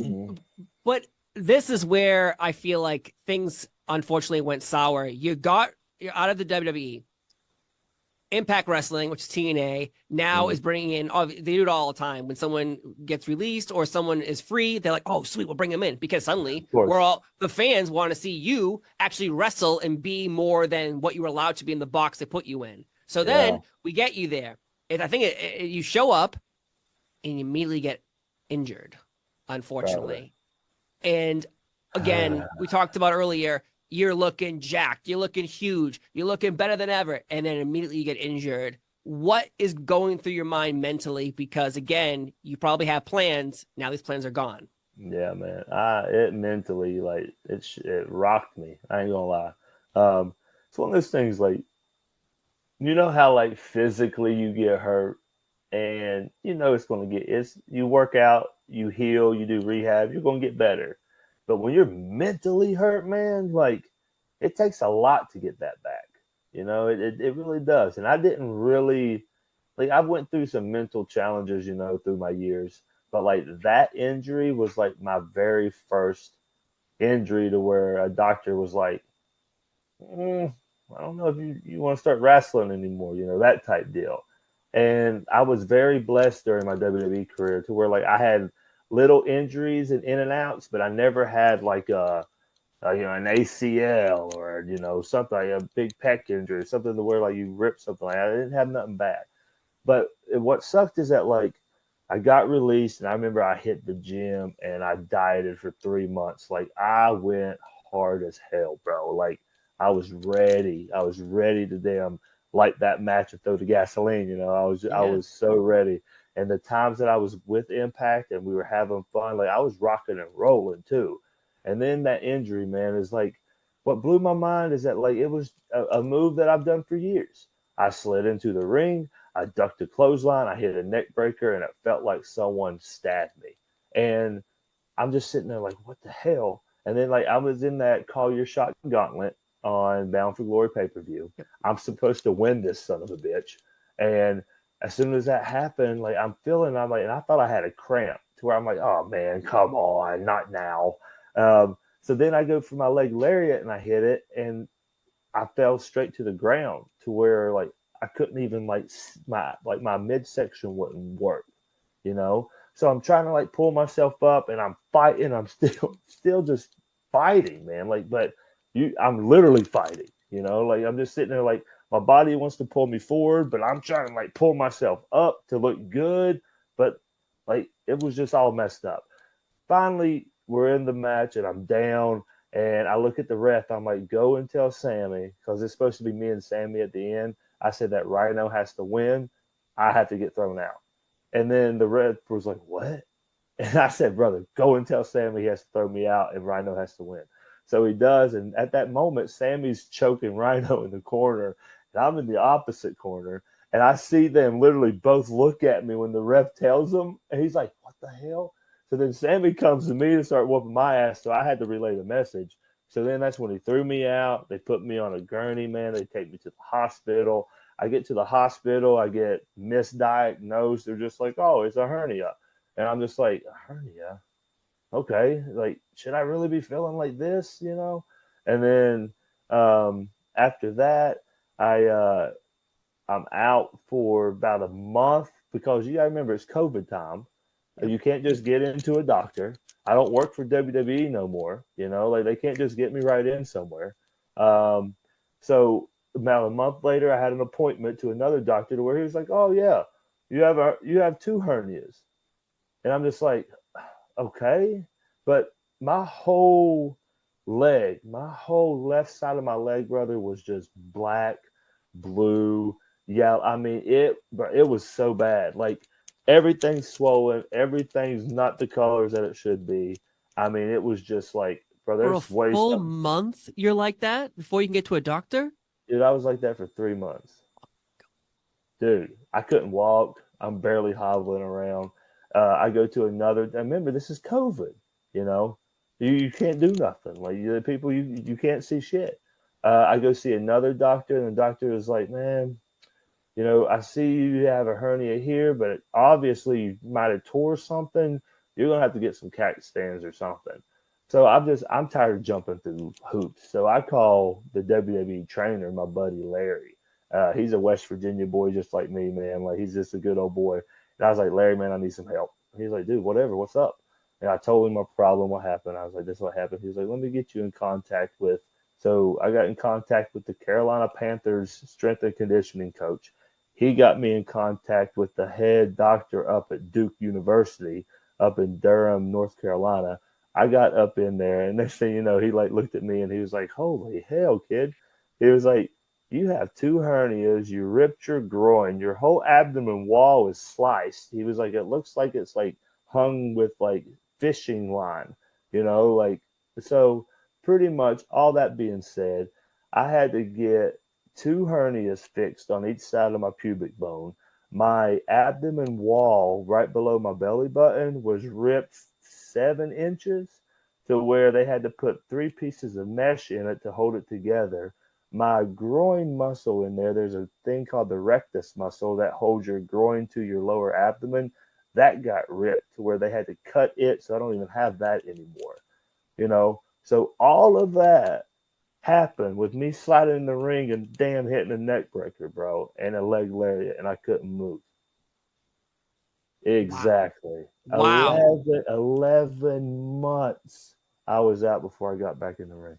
Mm-hmm. But this is where I feel like things unfortunately went sour. You're out of the WWE. Impact Wrestling, which is TNA, now is bringing in. Oh, they do it all the time. When someone gets released or someone is free, they're like, "Oh, sweet, we'll bring them in," because suddenly Of course. the fans want to see you actually wrestle and be more than what you were allowed to be in the box they put you in. So Yeah. then we get you there, and I think you show up and you immediately get injured, Brother. unfortunately. And again, we talked about earlier, you're looking jacked, you're looking huge, you're looking better than ever, and then immediately you get injured. What is going through your mind mentally? Because again, you probably have plans. Now these plans are gone. Yeah, man. It mentally like it rocked me. I ain't gonna lie. It's one of those things like you know how like physically you get hurt and you know it's gonna get it's you work out, you heal, you do rehab, you're gonna get better. But when you're mentally hurt, man, like it takes a lot to get that back. You know, it really does. And I didn't really like I went through some mental challenges, you know, through my years. But like that injury was like my very first injury to where a doctor was like, mm, I don't know if you want to start wrestling anymore, you know, that type deal. And I was very blessed during my WWE career to where like I had little injuries and in and outs, but I never had like you know, an ACL or you know something like a big pec injury, something to where like you rip something like that. I didn't have nothing bad. But what sucked is that like I got released and I remember I hit the gym and I dieted for 3 months. Like I went hard as hell, bro. Like I was ready. I was ready to damn light that match and throw the gasoline. You know, I Yeah. was so ready. And the times that I was with Impact and we were having fun, like I was rocking and rolling too. And then that injury, man, is like what blew my mind is that like it was a move that I've done for years. I slid into the ring. I ducked a clothesline. I hit a neck breaker, and it felt like someone stabbed me. And I'm just sitting there like, what the hell? And then like I was in that Call Your Shot gauntlet on Bound for Glory pay per view. Yep. I'm supposed to win this son of a bitch. And as soon as that happened, like I'm like, and I thought I had a cramp to where I'm like, oh man, come on, not now. So then I go for my leg lariat and I hit it, and I fell straight to the ground to where like I couldn't even my midsection wouldn't work, you know. So I'm trying to like pull myself up and I'm fighting. I'm still just fighting, man. Like, but I'm literally fighting, you know. Like I'm just sitting there like my body wants to pull me forward, but I'm trying to like pull myself up to look good, but like it was just all messed up. Finally, we're in the match and I'm down. And I look at the ref. I'm like, go and tell Sammy, because it's supposed to be me and Sammy at the end. I said that Rhino has to win. I have to get thrown out. And then the ref was like, what? And I said, brother, go and tell Sammy he has to throw me out and Rhino has to win. So he does. And at that moment, Sammy's choking Rhino in the corner. And I'm in the opposite corner. And I see them literally both look at me when the ref tells them. And he's like, what the hell? So then Sammy comes to me to start whooping my ass. So I had to relay the message. So then that's when he threw me out. They put me on a gurney, man. They take me to the hospital. I get to the hospital. I get misdiagnosed. They're just like, oh, it's a hernia. And I'm just like, a hernia? Okay. Like, should I really be feeling like this, you know? And then after that, I I'm out for about a month because you gotta remember it's COVID time. Yep. You can't just get into a doctor. I don't work for WWE no more. You know, like they can't just get me right in somewhere. Um, so about a month later, I had an appointment to another doctor to where he was like, "Oh yeah, you have two hernias," and I'm just like, "Okay," but my whole my whole left side of my leg, brother, was just black, blue, yeah. I mean, it was so bad. Like everything's swollen, everything's not the colors that it should be. I mean, it was just like, bro, For a there's ways. full month, you're like that before you can get to a doctor? Dude, I was like that for 3 months. Dude, I couldn't walk. I'm barely hobbling around. I go to another. Remember, this is COVID. You know, you can't do nothing. Like the people, you can't see shit. I go see another doctor, and the doctor is like, "Man, you know, I see you have a hernia here, but obviously you might have tore something. You're gonna have to get some cat stands or something. So I'm tired of jumping through hoops. So I call the WWE trainer my buddy Larry. He's a West Virginia boy just like me, man. Like he's just a good old boy. And I was like, Larry, man, I need some help. He's like, dude, whatever, what's up? And I told him my problem, what happened. I was like, this is what happened. He was like, let me get you in contact with. So I got in contact with the Carolina Panthers strength and conditioning coach. He got me in contact with the head doctor up at Duke University up in Durham, North Carolina. I got up in there, and next thing you know, he like looked at me and he was like, "Holy hell, kid!" He was like, "You have two hernias. You ripped your groin. Your whole abdomen wall is sliced." He was like, "It looks like it's like hung with like fishing line, like so." Pretty much all that being said, I had to get two hernias fixed on each side of my pubic bone. My abdomen wall right below my belly button was ripped 7 inches to where they had to put three pieces of mesh in it to hold it together. My groin muscle in there, there's a thing called the rectus muscle that holds your groin to your lower abdomen. That got ripped to where they had to cut it, so I don't even have that anymore. So all of that happened with me sliding in the ring and damn hitting a neck breaker, bro, and a leg lariat, and I couldn't move. Wow. Exactly. Wow. 11 months I was out before I got back in the ring.